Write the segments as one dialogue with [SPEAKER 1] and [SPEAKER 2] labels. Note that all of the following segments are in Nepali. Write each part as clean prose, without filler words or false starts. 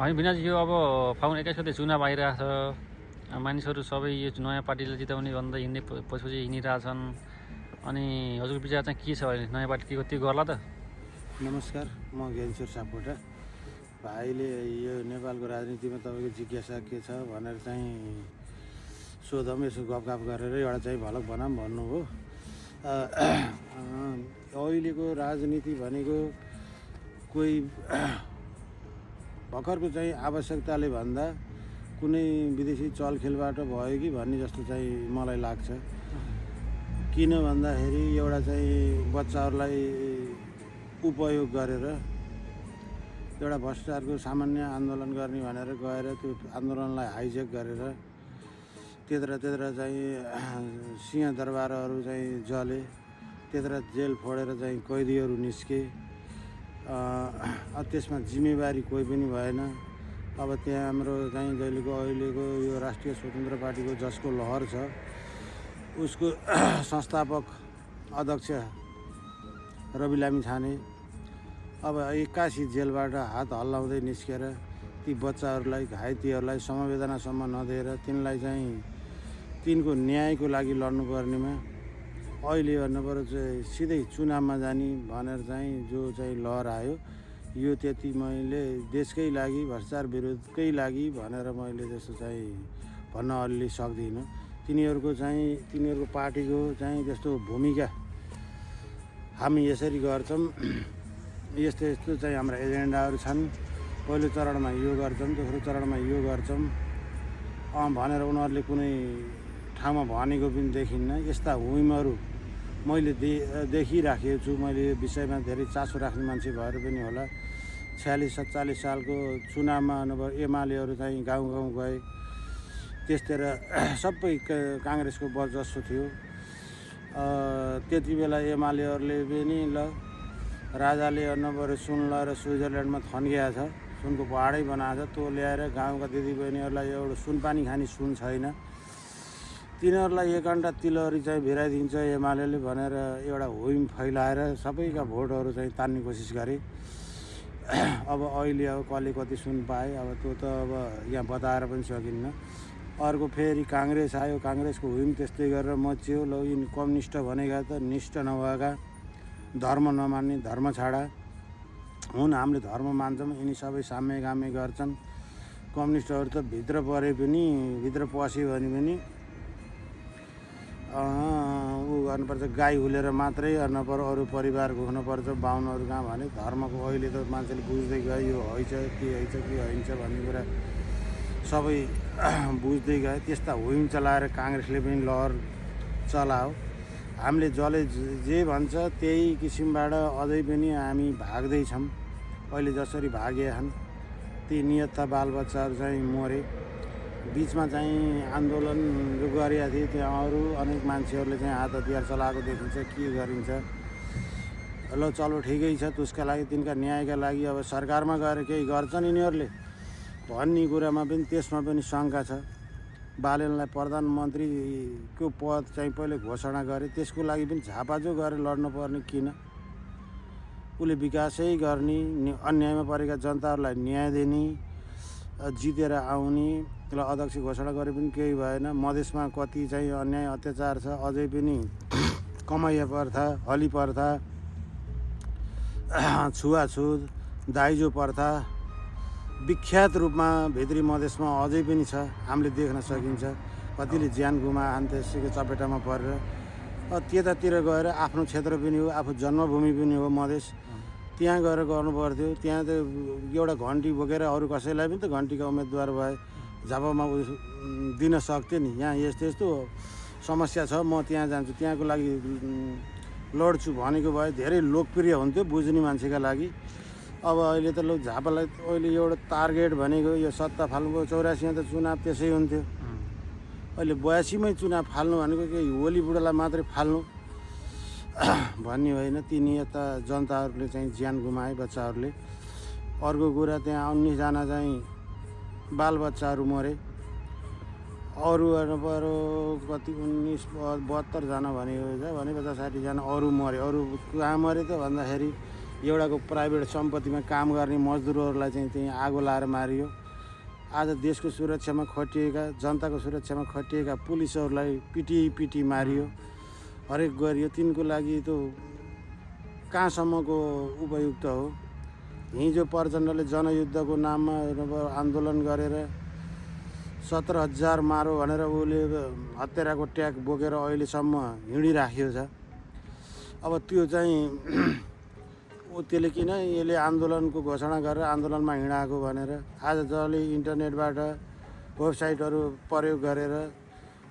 [SPEAKER 1] होइन भिनाजी, यो अब फागुन 21 गते चुनाव आइरहेछ। मानिसहरू सबै यो नयाँ पार्टीले जिताउने भन्दा हिँड्ने पछि हिँडिरहेछन्। अनि हजुरको विचार चाहिँ के छ अहिले? नयाँ पार्टी के त्यो गर्ला त?
[SPEAKER 2] नमस्कार, म ज्ञानेश्वर सापकोटा। भाइले यो नेपालको राजनीतिमा तपाईँको जिज्ञासा के छ भनेर चाहिँ सोधौँ, यसो गफगाफ गरेर एउटा चाहिँ भलक बनाऊँ भन्नु हो। अहिलेको राजनीति भनेको कोही भर्खरको चाहिँ आवश्यकताले भन्दा कुनै विदेशी चलखेलबाट भयो कि भन्ने जस्तो चाहिँ मलाई लाग्छ। किन भन्दाखेरि एउटा चाहिँ बच्चाहरूलाई उपयोग गरेर एउटा भ्रष्टाचारको सामान्य आन्दोलन गर्ने भनेर गएर त्यो आन्दोलनलाई हाइजेक गरेर त्यत्र चाहिँ सिंहदरबारहरू चाहिँ जले, त्यत्र जेल फोडेर चाहिँ कैदीहरू निस्के। त्यसमा जिम्मेवारी कोही पनि भएन। अब त्यहाँ हाम्रो चाहिँ अहिलेको यो राष्ट्रिय स्वतन्त्र पार्टीको जसको लहर छ उसको संस्थापक अध्यक्ष रवि लामिछाने अब 81 जेलबाट हात हल्लाउँदै निस्केर ती बच्चाहरूलाई, घाइतेहरूलाई समवेदनासम्म नदिएर तिनलाई चाहिँ तिनको न्यायको लागि लड्नुपर्नेमा अहिले भन्नुपर्यो चाहिँ सिधै चुनावमा जाने भनेर चाहिँ जो चाहिँ लहर आयो, यो त्यति मैले देशकै लागि, भ्रष्टाचार विरोधकै लागि भनेर मैले त्यस्तो चाहिँ भन्न अलि सक्दिनँ। तिनीहरूको पार्टीको चाहिँ त्यस्तो भूमिका हामी यसरी गर्छौँ, यस्तो चाहिँ हाम्रा एजेन्डाहरू छन्। पहिलो चरणमा यो गर्छौँ, दोस्रो चरणमा यो गर्छौँ भनेर उनीहरूले कुनै ठाउँमा भनेको पनि देखिन्न। यस्ता हुइमहरू मैले देखिराखेको छु। मैले यो विषयमा धेरै चासो राख्ने मान्छे भएर पनि होला 46-47 सालको चुनावमा एमालेहरू चाहिँ गाउँ गाउँ गए। त्यसतिर सबै काङ्ग्रेसको वर्चस्व थियो। त्यति बेला एमालेहरूले पनि ल राजाले अन्नपऱ्यो सुन लगाएर स्विजरल्यान्डमा थन्किया छ, सुनको पहाडै बनाएको छ, त्यो ल्याएर गाउँका दिदीबहिनीहरूलाई एउटा सुनपानी खाने सुन छैन, तिनीहरूलाई 1 घन्टा तिलहरी चाहिँ भिराइदिन्छ एमाले भनेर एउटा हुइम फैलाएर सबैका भोटहरू चाहिँ तान्ने कोसिस गरे। अब अहिले अब कसले कति सुन पाए अब त्यो त अब यहाँ बताएर पनि सकिन्न। अर्को फेरि काङ्ग्रेस आयो, काङ्ग्रेसको हुइम त्यस्तै गरेर मच्यो। ल यिनी कम्युनिस्ट भनेका त निष्ठ नभएका, धर्म नमान्ने, धर्म छाडा हुन्। हामीले धर्म मान्छौँ, यिनी सबै साम्यगाम्य गर्छन्। कम्युनिस्टहरू त भित्र परे पनि, भित्र पस्यो भने पनि ऊ गर्नुपर्छ, गाई हुलेर मात्रै नपर्यो, अरू परिवारको हुनुपर्छ, बाहुनहरू कहाँ भने धर्मको अहिले त मान्छेले बुझ्दै गयो यो हैछ के हैछ के हैन्छ भन्ने कुरा सबै बुझ्दै गए। त्यस्ता हुइम चलाएर काङ्ग्रेसले पनि लहर चलायो। हामीले जसले जे भन्छ त्यही किसिमबाट अझै पनि हामी भाग्दैछौँ। अहिले जसरी भागेछन् ती नियतका बालबच्चाहरू चाहिँ मरे। बिचमा चाहिँ आन्दोलन जो गरेका थिए त्यहाँ अरू अनेक मान्छेहरूले चाहिँ हात हतियार चलाएको देखिन्छ, के गरिन्छ। ल चलो ठिकै छ, त्यसका लागि तिनका न्यायका लागि अब सरकारमा गएर केही गर्छन् यिनीहरूले भन्ने कुरामा पनि त्यसमा पनि शङ्का छ। बालेनलाई प्रधानमन्त्रीको पद चाहिँ पहिले घोषणा गरे, त्यसको लागि पनि झापाझो गरेर लड्नुपर्ने किन? उसले विकासै गर्ने, अन्यायमा परेका जनताहरूलाई न्याय दिने, जितेर आउने। त्यसलाई अध्यक्ष घोषणा गरे पनि केही भएन। मधेसमा कति चाहिँ अन्याय अत्याचार छ, अझै पनि कमाइया प्रथा, हली प्रथा, छुवाछुत, दाइजो प्रथा विख्यात रूपमा भित्री मधेसमा अझै पनि छ, हामीले देख्न सकिन्छ। कतिले ज्यान गुमाएछन् त्यसैको चपेटामा परेर। त्यतातिर गएर आफ्नो क्षेत्र पनि हो, आफू जन्मभूमि पनि हो मधेस, त्यहाँ गएर गर्नु पर्थ्यो। त्यहाँ त एउटा घन्टी बोकेर अरू कसैलाई पनि त घन्टीका उम्मेदवार भए झापामा दिन सक्थ्यो नि। यहाँ यस्तो समस्या छ, म त्यहाँ जान्छु, त्यहाँको लागि लड्छु भनेको भए धेरै लोकप्रिय हुन्थ्यो बुझ्ने मान्छेका लागि। अब अहिले त झापालाई अहिले एउटा टार्गेट भनेको यो सत्ता फाल्नुको 84मा त चुनाव त्यसै हुन्थ्यो। अहिले 82मै चुनाव फाल्नु भनेको के होली बुढालाई मात्रै फाल्नु भन्ने होइन। ती नियतका जनताहरूले चाहिँ ज्यान गुमाए, बच्चाहरूले। अर्को कुरा त्यहाँ 19 जना चाहिँ बालबच्चाहरू मरे। अरू हेर्नुपऱ्यो कति 72 जना भनेको छ भने 50-60 जना अरू मरे। अरू कहाँ मरे त भन्दाखेरि एउटाको प्राइभेट सम्पत्तिमा काम गर्ने मजदुरहरूलाई चाहिँ त्यही आगो लाएर मारियो। आज देशको सुरक्षामा खटिएका जनताको सुरक्षामा खटिएका पुलिसहरूलाई पिटी मारियो, हरेक गरियो। तिनको लागि त कहाँसम्मको उपयुक्त हो? हिजो प्रचण्डले जनयुद्धको नाममा आन्दोलन गरेर 17,000 मारो भनेर उसले हत्याराको ट्याग बोकेर अहिलेसम्म हिँडिराखेको छ। अब त्यो चाहिँ त्यसले किन यसले आन्दोलनको घोषणा गरेर आन्दोलनमा हिँडाएको भनेर आज जसले इन्टरनेटबाट वेबसाइटहरू प्रयोग गरेर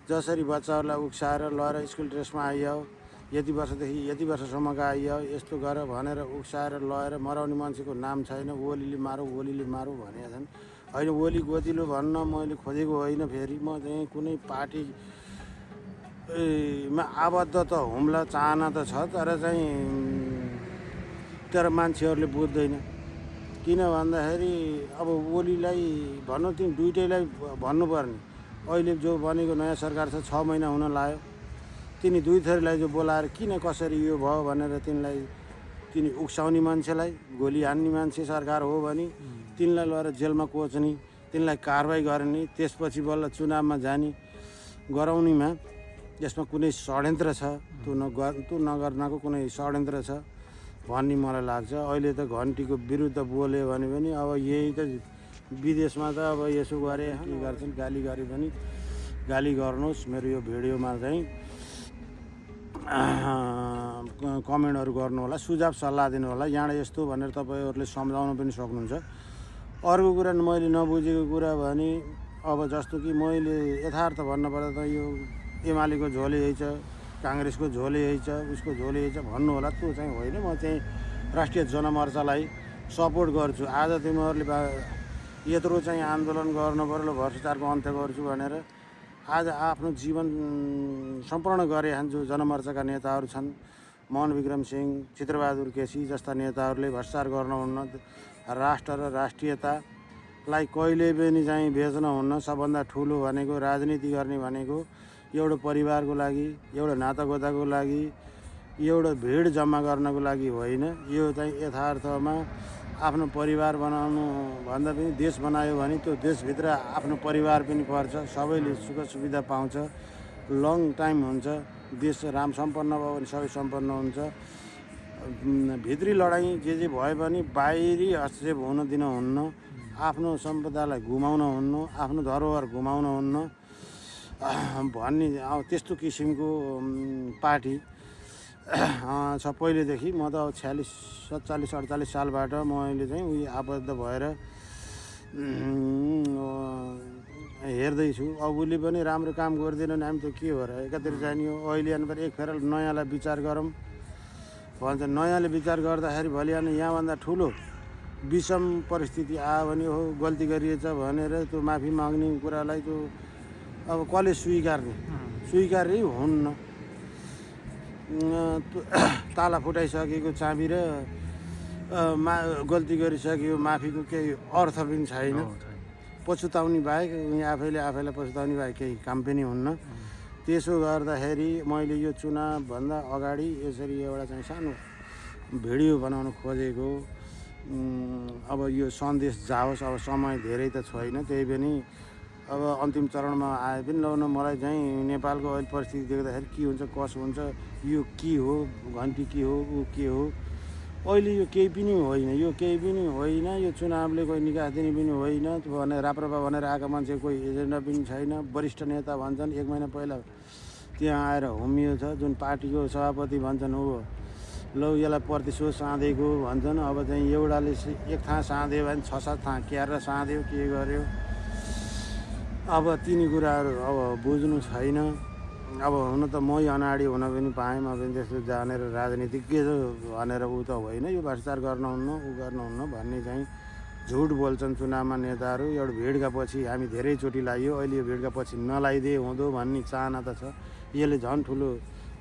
[SPEAKER 2] जसरी बच्चाहरूलाई उक्साएर लगेर स्कुल ड्रेसमा आइयो, यति वर्षदेखि यति वर्षसम्मका आइयो, यस्तो गर भनेर उक्साएर लगेर मराउने मान्छेको नाम छैन। ओलीले मारो भनेका छन्। होइन, ओली गोतिलो भन्न मैले खोजेको होइन। फेरि म चाहिँ कुनै पार्टीमा आबद्ध त हुम्ला चाहना त छ, तर मान्छेहरूले बुझ्दैन। किन भन्दाखेरि अब ओलीलाई भन्नु तिमी दुइटैलाई भन्नुपर्ने। अहिले जो बनेको नयाँ सरकार छ 6 महिना हुन लाग्यो। तिनी दुई थरीलाई जो बोलाएर किन कसरी यो भयो भनेर तिनी उक्साउने मान्छेलाई, गोली हान्ने मान्छे सरकार हो भने तिनलाई लगेर जेलमा कोच्ने, तिनलाई कारवाही गर्ने, त्यसपछि बल्ल चुनावमा जाने गराउनेमा यसमा कुनै षड्यन्त्र छ। त्यो नगर्नको कुनै षड्यन्त्र छ भन्ने मलाई लाग्छ। अहिले त घन्टीको विरुद्ध बोल्यो भने पनि अब यही त विदेशमा त अब यसो गरे के गर्छन्, गाली गरे पनि गाली गर्नुहोस्। मेरो यो भिडियोमा चाहिँ कमेन्टहरू गर्नु होला, सुझाव सल्लाह दिनु होला। यहाँ यस्तो भनेर तपाईँहरूले सम्झाउन पनि सक्नुहुन्छ। अर्को कुरा मैले नबुझेको कुरा भने अब जस्तो कि मैले यथार्थ भन्नुपर्दा त यो एमालेको झोले यही छ, काङ्ग्रेसको झोले यही छ, उसको झोले यही छ भन्नु होला। त्यो चाहिँ होइन। म चाहिँ राष्ट्रिय जनमोर्चालाई सपोर्ट गर्छु। आज तिमीहरूले यत्रो चाहिँ आन्दोलन गर्नु पर्यो, भ्रष्टाचारको अन्त्य गर्छु भनेर आज आफ्नो जीवन सम्पूर्ण गरे जो जनमोर्चाका नेताहरू छन्, मोहन विक्रम सिंह, चित्रबहादुर केसी जस्ता नेताहरूले भ्रष्टाचार गर्नुहुन्न। राष्ट्र र राष्ट्रियतालाई कहिले पनि चाहिँ बेच्न हुन्न। सबभन्दा ठुलो भनेको राजनीति गर्ने भनेको एउटा परिवारको लागि, एउटा नातागोताको लागि, एउटा भिड जम्मा गर्नको लागि होइन। यो चाहिँ यथार्थमा आफ्नो परिवार बनाउनु भन्दा पनि देश बनायो भने त्यो देशभित्र आफ्नो परिवार पनि पर्छ, सबैले सुख सुविधा पाउँछ, लङ टाइम हुन्छ, देश राम सम्पन्न भयो भने सबै सम्पन्न हुन्छ। भित्री लडाइँ जे भए पनि बाहिरी हस्तक्षेप हुन दिनुहुन्न, आफ्नो सम्पदालाई गुमाउन हुन्न, आफ्नो धरोहर गुमाउन हुन्न भन्ने त्यस्तो किसिमको पार्टी छ पहिलेदेखि। म त 46, 47, 48 सालबाट मैले चाहिँ उयो आबद्ध भएर हेर्दैछु। अब उसले पनि राम्रो काम गर्दैन भने हामी त के हो र, एकातिर जानियो। अहिले अनुसार एक फेर नयाँलाई विचार गरौँ भन्छ। नयाँले विचार गर्दाखेरि भोलि यहाँभन्दा ठुलो विषम परिस्थिति आयो भने हो गल्ती गरिएछ भनेर त्यो माफी माग्ने कुरालाई त्यो अब कसले स्वीकार्नै हुन्न। ताला फुटाइसकेको चाबी र गल्ती गरिसक्यो माफीको केही अर्थ पनि छैन। पछुताउने बाहेक आफैलाई पछुताउने बाहेक केही काम पनि हुन्न। त्यसो गर्दाखेरि मैले यो चुनावभन्दा अगाडि यसरी एउटा चाहिँ सानो भिडियो बनाउन खोजेको। अब यो सन्देश जाओस्। अब समय धेरै त छैन, त्यही पनि अब अन्तिम चरणमा आए पनि लाउन मलाई चाहिँ नेपालको अहिले परिस्थिति देख्दाखेरि के हुन्छ कसो हुन्छ, यो के हो, घन्टी के हो, ऊ के हो। अहिले यो केही पनि होइन, यो चुनावले कोही निकास दिने पनि होइन भनेर राप्रपा भनेर आएका मान्छे कोही एजेन्डा पनि छैन। वरिष्ठ नेता भन्छन् 1 महिना पहिला त्यहाँ आएर हुमियो छ, जुन पार्टीको सभापति भन्छन् हो लौ यसलाई प्रतिशोध साँधेको भन्छन्। अब चाहिँ एउटाले एक थाहा साँध्यो भने 6-7 थाहा क्यारेर साँध्यो, के गर्यो। अब तिनी कुराहरू अब बुझ्नु छैन। अब हुन त मै अनाडी हुन पनि पाएँ, म पनि त्यस्तो जानेर राजनीतिज्ञ भनेर ऊ त होइन। यो भ्रष्टाचार गर्नुहुन्न भन्ने चाहिँ झुट बोल्छन् चुनावमा नेताहरू। एउटा भिडका पछि हामी धेरैचोटि लाइयो, अहिले यो भिडका पछि नलाइदिए हुँदो भन्ने चाहना त छ। यसले झन् ठुलो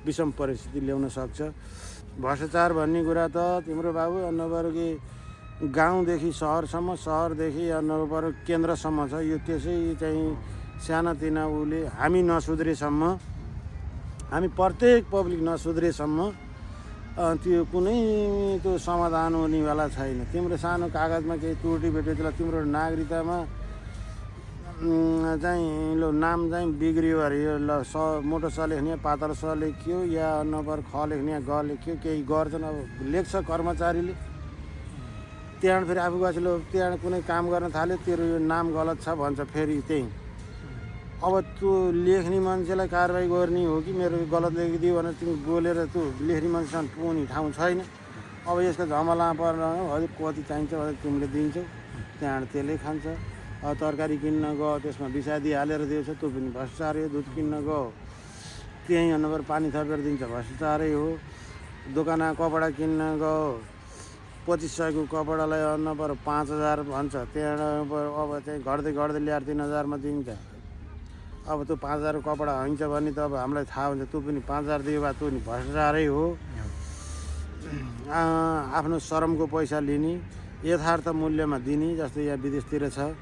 [SPEAKER 2] विषम परिस्थिति ल्याउन सक्छ। भ्रष्टाचार भन्ने कुरा त तिम्रो बाबु नभएर कि गाउँदेखि सहरसम्म, सहरदेखि नभएर केन्द्रसम्म छ। यो त्यसै चाहिँ सानातिना उसले हामी नसुध्रेसम्म, हामी प्रत्येक पब्लिक नसुध्रेसम्म त्यो कुनै त्यो समाधान हुनेवाला छैन। तिम्रो सानो कागजमा केही त्रुटि भेट्यो त्यसलाई तिम्रो नागरिकतामा चाहिँ ल नाम चाहिँ बिग्रियो अरे यो ल मोटो स लेख्ने पातलो स लेख्यो या नम्बर ख लेख्ने ग लेख्यो केही गर्छन्। अब लेख्छ कर्मचारीले, त्यहाँबाट फेरि आफू गएपछि त्यहाँ कुनै काम गर्न थाल्यो तेरो यो नाम गलत छ भन्छ फेरि त्यही। अब त्यो लेख्ने मान्छेलाई कारवाही गर्ने हो कि मेरो गलत लेखिदियो भनेर तिमी बोलेर त्यो लेख्ने मान्छेसँग पुग्ने ठाउँ छैन। अब यसको झमला पर्न हजुर कति चाहिन्छ भनेर तिमीले दिन्छौ, त्यहाँबाट त्यसले खान्छ। अब तरकारी किन्न गयो त्यसमा विषादी हालेर दिएछ त्यो पनि भ्रष्टाचार हो। दुध किन्न गयो त्यहीँ नम्बर पानी थपेर दिन्छ भ्रष्टाचारै हो। दोकानमा कपडा किन्न गयो 2500को कपडालाई नम्बर 5000 भन्छ, त्यहाँबाट अब चाहिँ घट्दै घट्दै ल्याएर 3000मा दिन्छ। अब त्यो 5000 कपडा हुन्छ भने त अब हामीलाई थाहा हुन्छ त्यो पनि 5000 दियो भए त्यो पनि भ्रष्टाचारै हो। आफ्नो श्रमको पैसा लिने यथार्थ मूल्यमा दिने जस्तो यहाँ विदेशतिर छ।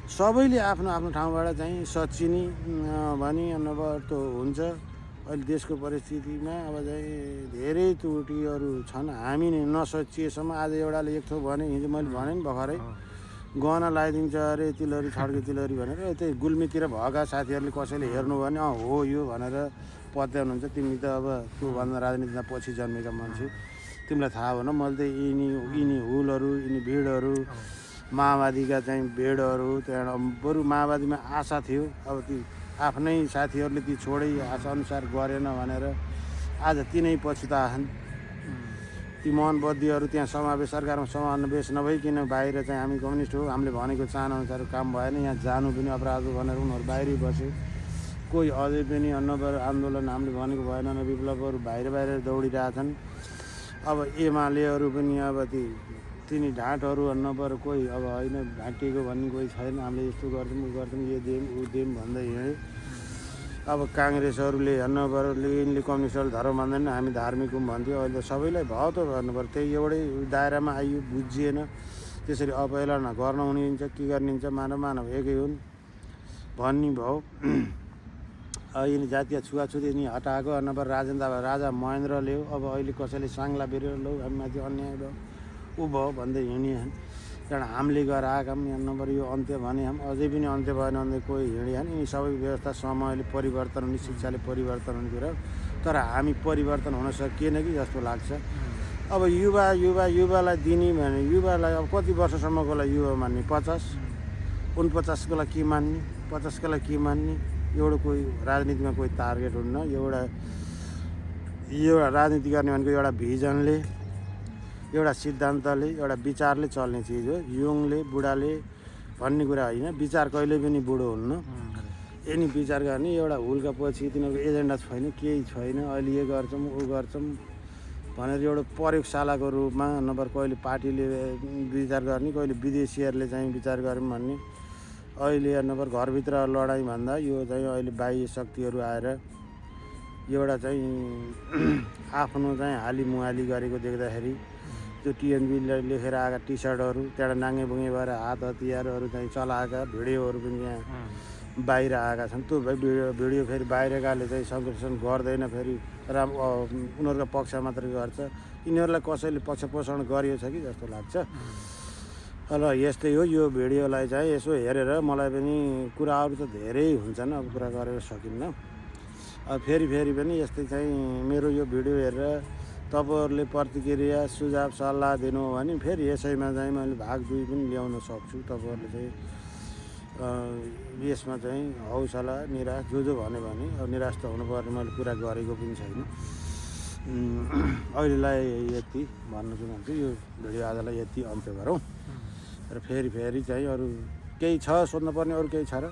[SPEAKER 2] सबैले आफ्नो आफ्नो ठाउँबाट चाहिँ सचिने भनी नभए त्यो हुन्छ। अहिले देशको परिस्थितिमा अब चाहिँ धेरै त्रुटिहरू छन्। हामी नै नसचिएसम्म आज एउटाले एक थोक भने हिजो मैले भने नि भर्खरै गहना लगाइदिन्छ अरे तिलहरी छड्के तिलहरी भनेर त्यही गुल्मीतिर भएका साथीहरूले कसैले हेर्नु भने हो यो भनेर पत्याउनुहुन्छ। तिमी त अब त्योभन्दा राजनीतिमा पछि जन्मेका मान्छे, तिमीलाई थाहा भएन। मैले त यिनी हुलहरू यिनी भिडहरू माओवादीका चाहिँ भिडहरू त्यहाँबाट बरु माओवादीमा आशा थियो। अब ती आफ्नै साथीहरूले ती छोडै आशा अनुसार गरेन भनेर आज तिनै पछुताछन्। ती मोहनबद्दीहरू त्यहाँ समावेश सरकारमा समावेश नभइकन बाहिर चाहिँ हामी कम्युनिस्ट हो हामीले भनेको चाहनाअनुसार काम भएन, यहाँ जानु पनि अपराध हो भनेर उनीहरू बाहिरै बसे। कोही अझै पनि अन्नबर आन्दोलन हामीले भनेको भएन विप्लवहरू बाहिर बाहिर दौडिरहेछन्। अब एमालेहरू पनि अब तिनी ढाँटहरू अन्नबर कोही अब होइन ढाँटिएको भन्ने कोही छैन। हामीले यस्तो गर्छौँ उ गर्छौँ यो देम ऊ देम भन्दै हिँडे। अब काङ्ग्रेसहरूले भन्नुपर्ने यिनले कम्युनिस्टहरू धर्म मान्दैन हामी धार्मिक हौँ भन्थ्यो। अहिले त सबैलाई भयो त भन्नुपर्छ। त्यही एउटै दायरामा आइयो बुझिएन। त्यसरी अपहेलना गर्न हुने हुन्छ के गर्ने हुन्छ मानव मानव एकै हुन् भन्ने भयो। यिनी जातीय छुवाछुत यिनी हटाएको नम्बर राजा महेन्द्रले हो। अब अहिले कसैले साङ्ला बेरेर लौ हामी माथि अन्याय भयो ऊ भयो भन्दै हिँडिहान्। त्यहाँबाट हामीले गएर आएका यहाँ नम्बर यो अन्त्य भने हामी अझै पनि अन्त्य भएन भने कोही हिँडिहान्। यिनी सबै व्यवस्था समयले परिवर्तन हुने शिक्षाले परिवर्तन हुने कुरा तर हामी परिवर्तन हुन सकिएन कि जस्तो लाग्छ। अब युवालाई दिने भने युवालाई अब कति वर्षसम्मकोलाई युवा मान्ने 50 49कोलाई के मान्ने 50कोलाई के मान्ने। एउटा कोही राजनीतिमा कोही टार्गेट हुन्न। एउटा राजनीति गर्ने भनेको एउटा भिजनले एउटा सिद्धान्तले एउटा विचारले चल्ने चिज हो। युङले बुढाले भन्ने कुरा होइन, विचार कहिले पनि बुढो हुन्न। यिनी विचार गर्ने एउटा हुलका पछि तिनीहरूको एजेन्डा छैन केही छैन। अहिले यो गर्छौँ ऊ गर्छौँ भनेर एउटा प्रयोगशालाको रूपमा नम्बर कहिले पार्टीले विचार गर्ने कहिले विदेशीहरूले चाहिँ विचार गरौँ भन्ने। अहिले नम्बर घरभित्र लडाइँ भन्दा यो चाहिँ अहिले बाह्य शक्तिहरू आएर एउटा चाहिँ आफ्नो चाहिँ हालीमुहाली गरेको देख्दाखेरि त्यो टिएनबीले लेखेर आएका टी सर्टहरू त्यहाँबाट नाङ्गे बुङ्गे भएर हात हतियारहरू चाहिँ चलाएका भिडियोहरू पनि यहाँ बाहिर आएका छन्। त्यो भिडियो फेरि बाहिरकाले चाहिँ संरक्षण गर्दैन, फेरि उनीहरूको पक्ष मात्रै गर्छ। यिनीहरूलाई कसैले पक्ष पोषण गरिएको छ कि जस्तो लाग्छ। ल यस्तै हो। यो भिडियोलाई चाहिँ यसो हेरेर मलाई पनि कुराहरू त धेरै हुन्छन् अब कुरा गरेर सकिन्न। अब फेरि पनि यस्तै चाहिँ मेरो यो भिडियो हेरेर तपाईँहरूले प्रतिक्रिया सुझाव सल्लाह दिनु हो भने फेरि यसैमा चाहिँ मैले भाग 2 पनि ल्याउन सक्छु। तपाईँहरूले चाहिँ यसमा चाहिँ हौसला निराश जो भन्यो भने अब निराश त हुनुपर्ने मैले कुरा गरेको पनि छैन। अहिलेलाई यति भन्न चाहन्छु। यो भिडियो आजलाई यति अन्त्य गरौँ र फेरि चाहिँ अरू केही छ सोध्नुपर्ने अरू केही छ र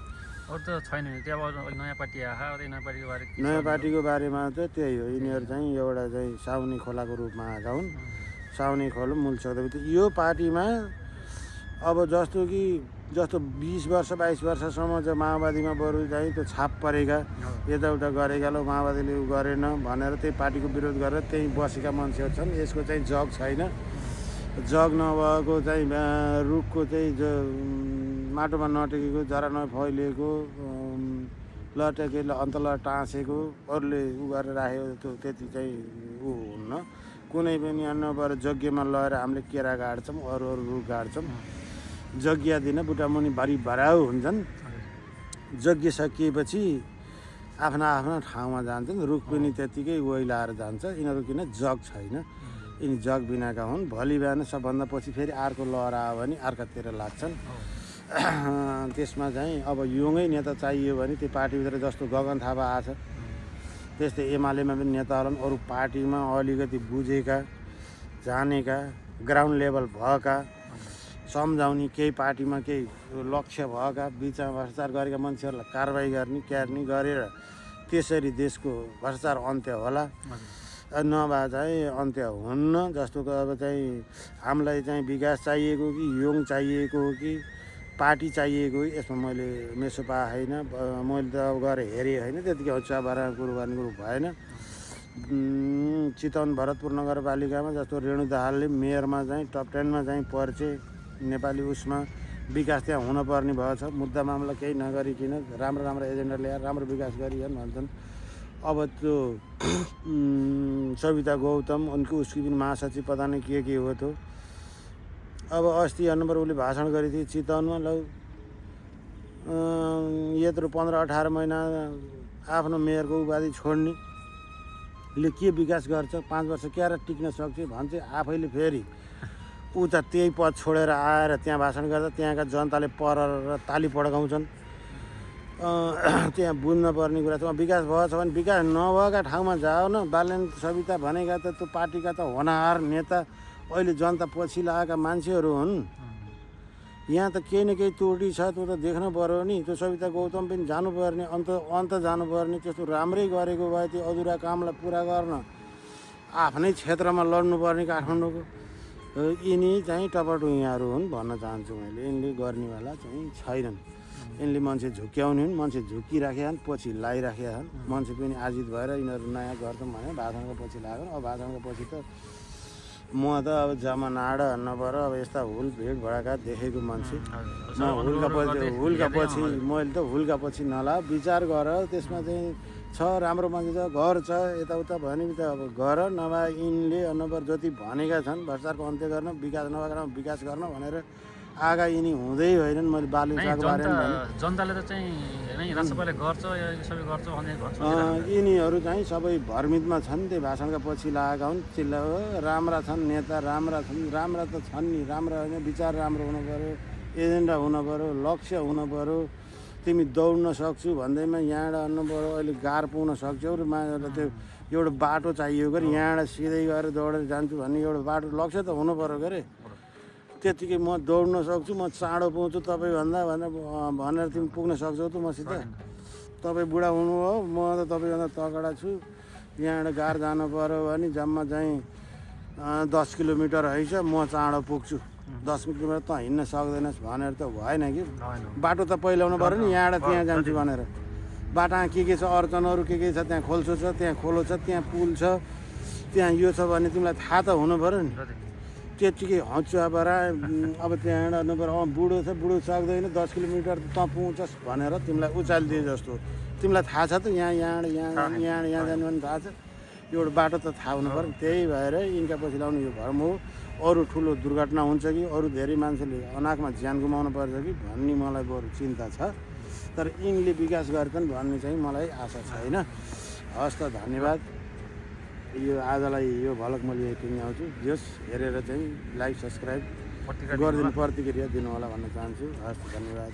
[SPEAKER 1] अरू त छैन। त्यो अब नयाँ पार्टी आयो नयाँ पार्टीको बारे
[SPEAKER 2] नयाँ पार्टीको बारेमा चाहिँ त्यही हो। यिनीहरू चाहिँ एउटा चाहिँ साउनी खोलाको रूपमा आएका हुन्। साउनी खोला मूल सक्दा यो पार्टीमा अब जस्तो 20 वर्ष 22 वर्षसम्म चाहिँ माओवादीमा बरु चाहिँ त्यो छाप परेका यताउता गरेका लो माओवादीले गरेन भनेर त्यही पार्टीको विरोध गरेर त्यहीँ बसेका मान्छेहरू छन्। यसको चाहिँ जग छैन। जग नभएको चाहिँ रुखको चाहिँ माटोमा नटेकेको जरा नफैलिएको लटेकेले अन्तल टाँसेको अरूले उ गरेर राखेको त्यो त्यति चाहिँ ऊ हुन्न। कुनै पनि अन्नबाट यज्ञमा लगेर हामीले केरा गाड्छौँ, अरू रुख गाड्छौँ। यज्ञ दिन बुटामुनि भरि भराउ हुन्छन्। यज्ञ सकिएपछि आफ्ना आफ्ना ठाउँमा जान्छन्। रुख पनि त्यत्तिकै ओइलाएर जान्छ। यिनीहरू किन जग छैन, यिनी जग बिनाका हुन्। भोलि बिहान सबभन्दा पछि फेरि अर्को लहर आयो भने अर्कातिर लाग्छन्। त्यसमा चाहिँ अब युङै नेता चाहियो भने त्यो पार्टीभित्र जस्तो गगन थापा आछ त्यस्तै एमालेमा पनि नेता होलान्। अरू पार्टीमा अलिकति बुझेका, जानेका, ग्राउन्ड लेभल भएका, सम्झाउने, केही पार्टीमा केही लक्ष्य भएका, बिचमा भ्रष्टाचार गरेका मान्छेहरूलाई कारबाही गर्ने, क्यार्ने गरेर त्यसरी देशको भ्रष्टाचार अन्त्य होला। नभए चाहिँ अन्त्य हुन्न। जस्तो अब चाहिँ हामीलाई चाहिँ विकास चाहिएको कि योङ चाहिएको हो कि पार्टी चाहिएको हो, यसमा मैले मेसो पाएन। मैले त अब गएर हेरेँ होइन, त्यतिकै हच्चा बाह्र कुरो गर्ने कुरो भएन। चितवन भरतपुर नगरपालिकामा जस्तो रेणु दाहालले मेयरमा चाहिँ टप 10 मा चाहिँ पर्चे नेपाली उसमा विकास त्यहाँ हुनुपर्ने भएछ। मुद्दा मामला केही नगरिकन राम्रो एजेन्डा ल्याएर राम्रो विकास गरिरहन् भन्छन्। अब त्यो सविता गौतम उनको उसकी पनि महासचिव पता नै के हो त्यो। अब अस्ति नम्बर उसले भाषण गरेको थियो चितवनमा। ल यत्रो 15-18 महिना आफ्नो मेयरको उपाधि छोड्नेले के विकास गर्छ, 5 वर्ष क्यार टिक्न सक्छ भन्छ। आफैले फेरि उता त्यही पद छोडेर आएर त्यहाँ भाषण गर्दा त्यहाँका जनताले परेर ताली पड्काउँछन्। त्यहाँ बुझ्न पर्ने कुरा छ। विकास भएछ भने विकास नभएका ठाउँमा जाओ न। बालेन सविता भनेका त त्यो पार्टीका त होनहार नेता, अहिले जनता पछि लागेका मान्छेहरू हुन्। यहाँ त केही न केही त्रुटि छ, त्यो त देख्नु पऱ्यो नि। त्यो सविता गौतम पनि जानुपर्ने, अन्त जानुपर्ने। त्यस्तो राम्रै गरेको भए त्यो अधुरा कामलाई पुरा गर्न आफ्नै क्षेत्रमा लड्नुपर्ने काठमाडौँको। यिनी चाहिँ टपटुइयाहरू हुन् भन्न चाहन्छु मैले। यिनले गर्नेवाला चाहिँ छैनन्। यिनले मान्छे झुक्क्याउने हुन्, मान्छे झुक्किराखेका छन्, पछि लगाइराखेका छन्। मान्छे पनि आजित भएर यिनीहरू नयाँ गर्छौँ भने भाषणको पछि लाग्यो। अब भाषणको पछि त म त अब जम्मा नाडा नपर अब यस्ता हुल भेट भडाका देखेको मान्छे। म हुलका पछि मैले त हुलका पछि नला विचार गर। त्यसमा चाहिँ छ राम्रो मान्छे छ, घर छ, यताउता भने त अब गर। नभए यिनले नम्बर जति भनेका छन् भ्रष्टाचारको अन्त्य गर्न, विकास नभएको विकास गर्न भनेर आगा यिनी हुँदै होइनन्। मैले बालुचाको बारेमा भने
[SPEAKER 1] जनताले त चाहिँ नै राष्ट्रपतिले गर्छ यो सबै गर्छ भन्ने भन्छ।
[SPEAKER 2] यिनीहरू चाहिँ सबै भ्रमितमा छन्। त्यही भाषणका पछि लागेका हुन्। चिल्ला राम्रा छन् नेता, राम्रा छन्, राम्रा त छन् नि। राम्रा होइन, विचार राम्रो हुनु पऱ्यो, एजेन्डा हुनु पऱ्यो, लक्ष्य हुनु पऱ्यो। तिमी दौड्न सक्छु भन्दैमा यहाँबाट आउनु पऱ्यो। अहिले गार पुग्न सक्छौ र मान्छेलाई त्यो एउटा बाटो चाहियो गरे। यहाँबाट सिधै गएर दौडेर जान्छु भन्ने एउटा बाटो लक्ष्य त हुनु पऱ्यो के अरे। त्यत्तिकै म दौड्न सक्छु, म चाँडो पुग्छु तपाईँभन्दा भनेर तिमी पुग्न सक्छौ त मसित? तपाईँ बुढा हुनुभयो, म त तपाईँभन्दा तगडा छु। यहाँबाट गार जानु पऱ्यो भने जम्मा चाहिँ 10 किलोमिटर हैछ, म चाँडो पुग्छु। 10 किलोमिटर त हिँड्न सक्दैनस् भनेर त भएन कि। बाटो त पहिलाउनु पऱ्यो नि, यहाँबाट त्यहाँ जान्छु भनेर। बाटामा के छ अडचनहरू के छ, त्यहाँ खोल्सो छ, त्यहाँ खोलो छ, त्यहाँ पुल छ, त्यहाँ यो छ भन्ने तिमीलाई थाहा त हुनु पऱ्यो नि। त्यत्तिकै हँचुवा बरा अब त्यहाँबाट नपर बुढो छ, बुढो सक्दैन, 10 किलोमिटर त पुग्छस् भनेर तिमीलाई उचालिदिए जस्तो। तिमीलाई थाहा छ त यहाँ जानु भने थाहा छ। एउटा बाटो त थाहा हुनु पऱ्यो। त्यही भएर यिनका पछि लाउनु यो भरम हो। अरू ठुलो दुर्घटना हुन्छ कि अरू धेरै मान्छेले अनाकमा ज्यान गुमाउनु पर्छ कि भन्ने मलाई बरु चिन्ता छ। तर यिनले विकास गर्छन् भन्ने चाहिँ मलाई आशा छैन। हस् त, धन्यवाद। यो आजलाई यो भलक मैले यति आउँछु। जस हेरेर चाहिँ लाइक सब्सक्राइब गरिदिनु, प्रतिक्रिया दिनु होला भन्न चाहन्छु। हस्, धन्यवाद।